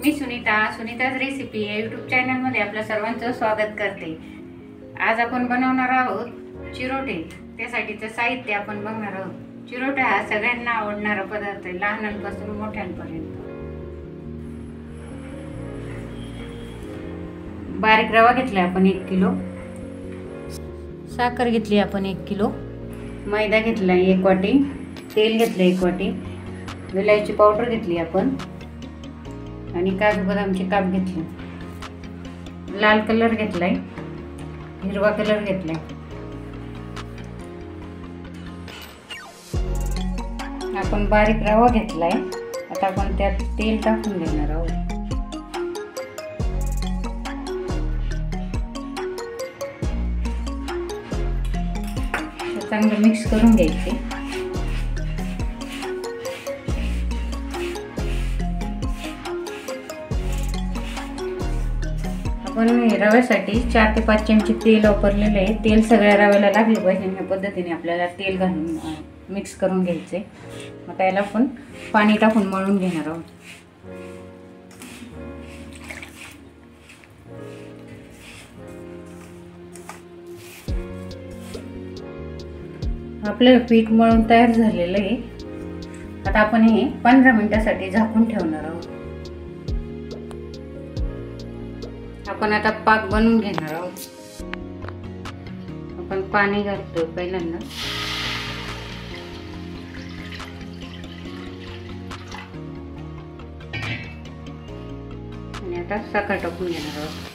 मी सुनीताच recipe या YouTube चॅनलमध्ये आपल्या सर्वांचं स्वागत करते। आज आपण बनवणार आहोत चिरोटे। त्यासाठीचं साहित्य आपण बघणार आहोत। चिरोटे हा सगळ्यांना आवडणारा पदार्थ आहे, लहानांपासून मोठ्यांपर्यंत। बारीक रवा घेतला आपण 1 किलो, साखर घेतली आपण 1 किलो, मैदा घेतला 1 वाटी, तेल घेतलं 1 वाटी, विलायची पावडर घेतली आपण आणि काजू बदामचे काप घेतले, लाल कलर घेतलाय, हिरवा कलर घेतलाय। आपण बारीक रवा घेतलाय। आता आपण त्यात तेल टाकून देणार आहोत। चांगलं मिक्स करून घ्यायचे। आपण रव्यासाठी 4 ते 5 चमचे तेल वापरलेले आहे। तेल सगळ्या रव्याला लागले पाहिजे, या पद्धतीने आपल्याला तेल घालून मिक्स करून घ्यायचे। मग त्याला आपण पाणी टाकून मळून घेणार आहोत। आपलं पीठ मळून तयार झालेलं आहे। आता आपण हे 15 मिनिटांसाठी झाकून ठेवणार आहोत। आपण आता पाक बनवून घेणार आहोत। आपण पाणी घालतो पहिल्यांदा, आणि आता साखर टाकून घेणार आहोत।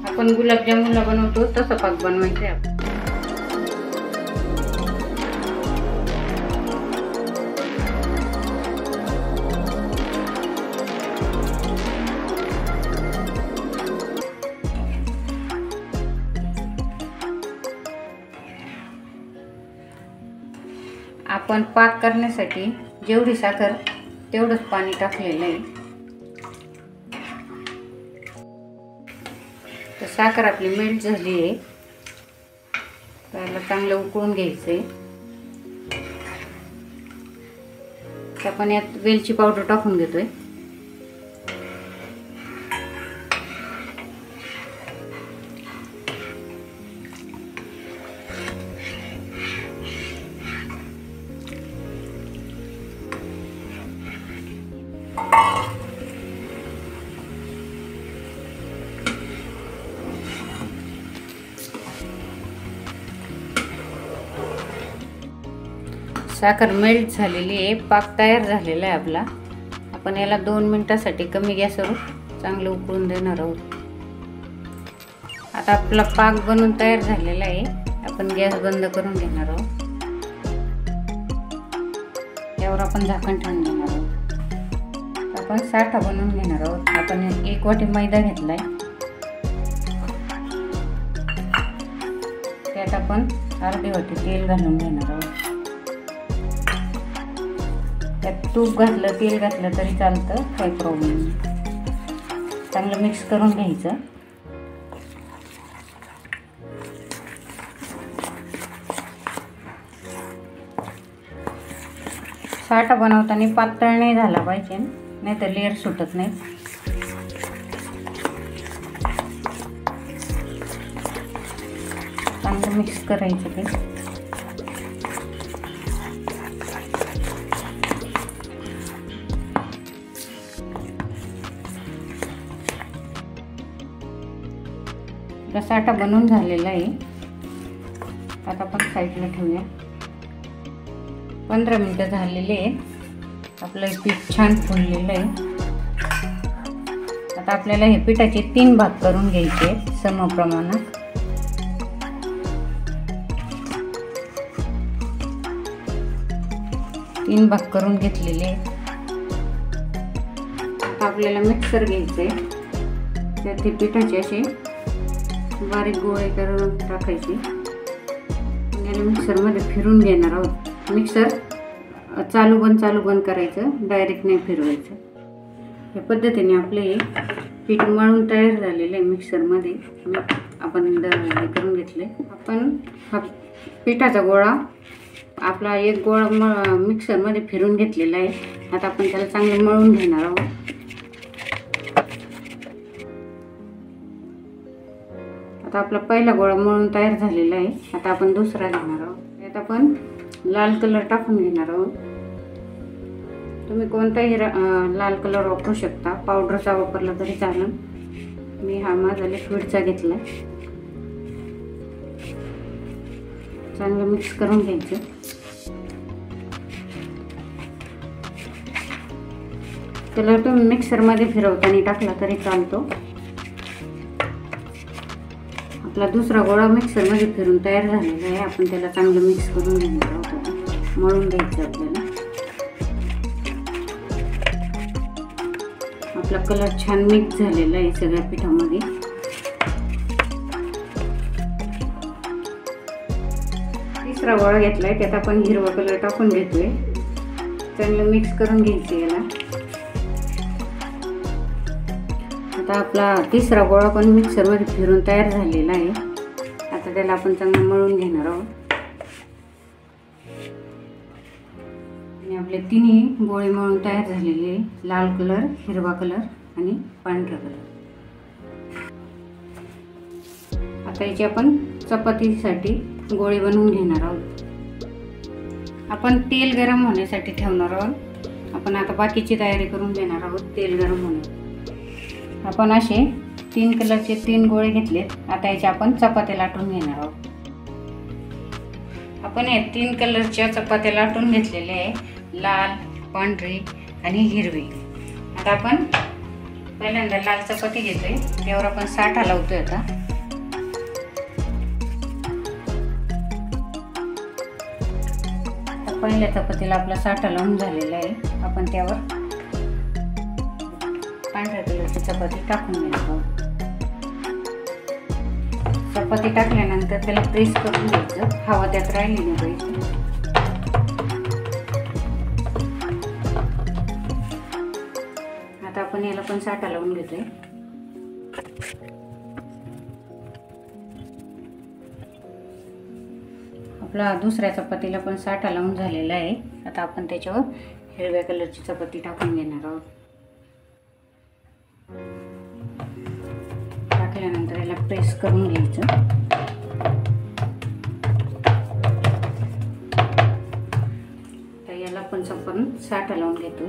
आपण गुलाबजामुनला बनवतो तसं पाक बनवायचं आहे। आपण पाक करण्यासाठी जेवढी साखर तेवढंच पाणी टाकलेलं आहे। तर साखर आपली मेल्ट झाली आहे। त्याला चांगलं उकळून घ्यायचंय। आपण यात वेलची पावडर टाकून घेतोय। साखर मेल्ट झालेली आहे, पाक तयार झालेला आहे आपला। आपण याला 2 मिनिटांसाठी कमी गॅसवर चांगलं उकळून देणार आहोत। आता आपला पाक बनवून तयार झालेला आहे। आपण गॅस बंद करून घेणार आहोत। यावर आपण झाकण ठेवून देणार आहोत। आपण साठा बनवून घेणार आहोत। आपण 1 वाटी मैदा घेतलाय, त्यात आपण अर्धी वाटी तेल घालून घेणार आहोत। त्यात तूप घातलं, तेल घातलं तरी चालतं, काही प्रॉब्लेम नाही। चांगलं मिक्स करून घ्यायचं। साठा बनवताना पातळ नाही झाला पाहिजे, नाही तर लेअर सुटत नाही। चांगलं मिक्स करायचं ते। साठा बनवून झालेला आहे। आता आपण साईडला ठेवूया। 15 मिनिटं झालेले आहे। आपलं पीठ छान फुललेलं आहे। आता आपल्याला हे पिठाचे 3 भाग करून घ्यायचे समप्रमाणात। तीन भाग करून घेतलेले। आपल्याला मिक्सर घ्यायचे, त्यात हे पिठाचे असे बारीक गोळे करून टाकायचे। मिक्सर मध्ये फिरून घेणार आहोत। मिक्सर चालू बंद करायचं, डायरेक्ट नाही फिरवायचं। या पद्धतीने आपले पीठ मळून तयार झालेलं आहे मिक्सरमध्ये. आपण हे करून घेतले. आपण हा पिठाचा गोळा आपला एक गोळा मिक्सरमध्ये फिरून घेतलेला आहे. आता आपण त्याला चांगलं मळून घेणार आहोत. आता आपला पहिला गोळा मळून तयार झालेला आहे. आता आपण दुसरा घेणार आहोत. त्यात आपण लाल कलर टाकून घेणार आहोत. तुम्ही कोणताही लाल कलर वापरू शकता, पावडरचा वापरला तरी चालेल. मी हा माझा लिक्विडचा घेतला. चांगलं मिक्स करून घ्यायचं. कलर तुम्ही मिक्सरमध्ये फिरवताना टाकला तरी चालतो. आपला दुसरा गोळा मिक्सरमध्ये फिरून तयार झालेला आहे. आपण त्याला चांगलं मिक्स करून घेणार आहोत. मळून घ्यायचं आपल्याला. आपला कलर छान मिक्स झालेला आहे सगळ्या पिठामध्ये. तिसरा गोळा घेतलाय, त्यात आपण हिरवा कलर टाकून घेतोय. चांगलं मिक्स करून घ्यायचं याला. आता आपला तिसरा गोळा पण मिक्सरमध्ये फिरून तयार झालेला आहे. आता त्याला आपण चांगलं मळून घेणार आहोत. आणि आपले तिन्ही गोळे मळून तयार झालेले, लाल कलर, हिरवा कलर आणि पांढरा कलर. आता याची आपण चपातीसाठी गोळे बनवून घेणार आहोत. आपण तेल गरम होण्यासाठी ठेवणार आहोत. आपण आता बाकीची तयारी करून घेणार आहोत तेल गरम होण्यासाठी. आपण असे 3 कलरचे 3 गोळे घेतलेत. आता याचे आपण चपात्या लाटून घेणार आहोत. आपण हे 3 कलरच्या चपात्या लाटून घेतलेले आहे, लाल, पांढरी आणि हिरवी. आता आपण पहिल्यांदा लाल चपाती घेतोय. त्यावर आपण साठा लावतोय. आता पहिल्या चपातीला आपला साठा लावून झालेला आहे. आपण त्यावर पांढऱ्या कलरची चपाती टाकून घेणार आहोत. चपाती टाकल्यानंतर त्याला प्रेस करून घ्यायचं. हवा त्यात राहिली नाही पाहिजे. आता आपण याला पण साठा लावून घेतोय. आपला दुसऱ्या चपातीला पण साठा लावून झालेला आहे. आता आपण त्याच्यावर हिरव्या कलरची चपाती टाकून घेणार आहोत. टाकल्यानंतर याला प्रेस करून घ्यायचं. तर याला पण आपण साठा लावून घेतो.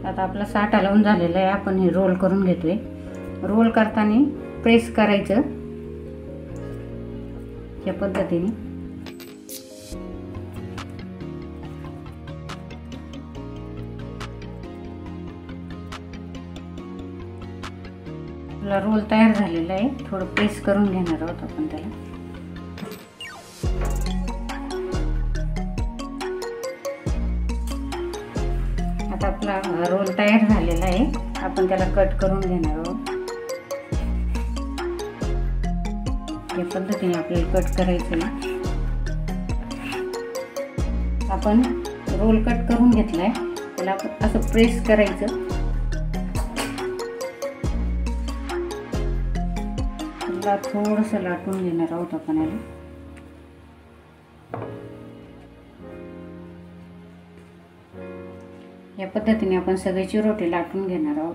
आता आपला साठा लावून झालेला आहे. आपण हे रोल करून घेतोय. रोल करताना प्रेस करायचं या पद्धतीने. आपला रोल तयार झालेला आहे. थोडं प्रेस करून घेणार आहोत आपण त्याला. आता आपला रोल तयार झालेला आहे. आपण त्याला कट करून घेणार आहोत. या पद्धतीने आपल्याला कट करायचं आहे. आपण रोल कट करून घेतलाय. त्याला आपण असं प्रेस करायचं. थोडंसं लाटून घेणार आहोत आपण याला. या पद्धतीने आपण सगळे चिरोटे लाटून घेणार आहोत.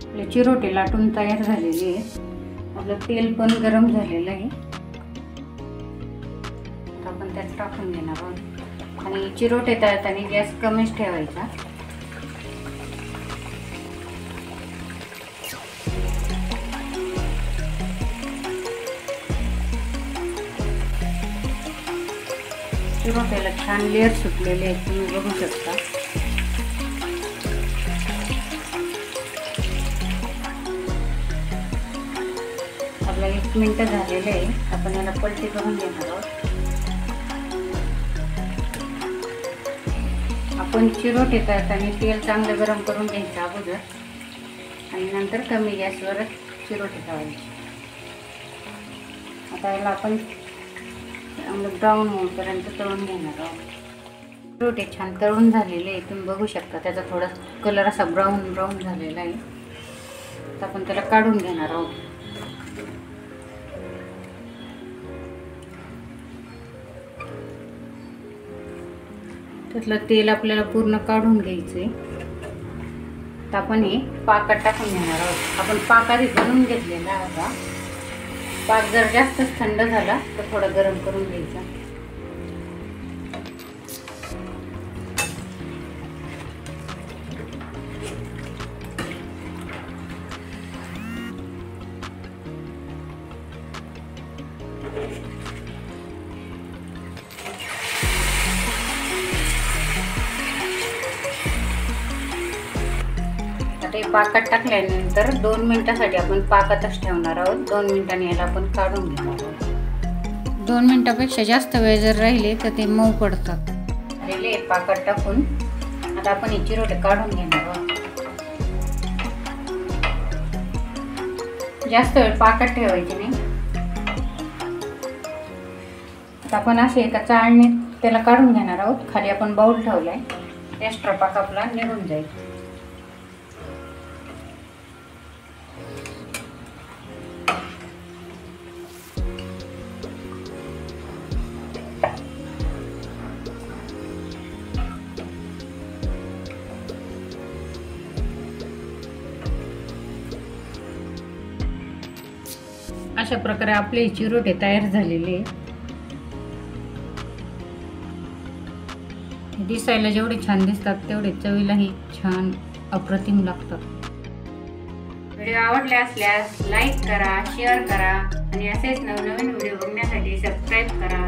आपले चिरोटे लाटून तयार झालेले आहेत. आपलं तेल पण गरम झालेलं आहे. आपण त्यात टाकून घेणार आहोत. आणि चिरोटे तळताना गॅस कमीच ठेवायचा. चिरोट्याला छान लेअर सुटलेले आहेत, तुम्ही बघू शकता. आपला 1 मिनिट झालेलं आहे. आपण याला पलटी करून घेणार आहोत. आपण चिरोटे करताना तेल चांगलं गरम करून घ्यायचं अगोदर आणि नंतर कमी गॅसवरच चिरोटे तळायचे. आता याला आपण चांगलं ब्राऊन होईपर्यंत तळून घेणार आहोत. चिरोटे छान तळून झालेले आहे, तुम्ही बघू शकता त्याचा थोडा कलर असा ब्राऊन ब्राऊन झालेला आहे. आता आपण त्याला काढून घेणार आहोत. त्यातलं तेल आपल्याला पूर्ण काढून घ्यायचंय. तर आपण हे पाकात टाकून घेणार आहोत. आपण पाक आधी बनवून घेतलेला होता. पाक जर जास्तच थंड झाला तर थोडा गरम करून घ्यायचा. ते पाकात टाकल्यानंतर 2 मिनिटासाठी आपण पाकातच ठेवणार आहोत. 2 मिनिटांनी याला आपण काढून घेणार आहोत. 2 मिनिटापेक्षा जास्त वेळ जर राहिले तर ते मऊ पडतात. राहिले पाकात टाकून आता आपण हे चिरोटे काढून घेणार आहोत. जास्त वेळ पाकात ठेवायचे नाही. आता आपण असे एका चाळणीत त्याला काढून घेणार आहोत. खाली आपण बाउल ठेवलाय, एक्स्ट्रा पाक आपला निघून जाईल. अशा प्रकारे आपले चिरोटे तयार झालेले. दिसायला जेवढे छान दिसतात तेवढे चवीलाही छान अप्रतिम लागतात. व्हिडिओ आवडले असल्यास लाईक करा, शेअर करा आणि असेच नवनवीन व्हिडिओ बघण्यासाठी सबस्क्राईब करा.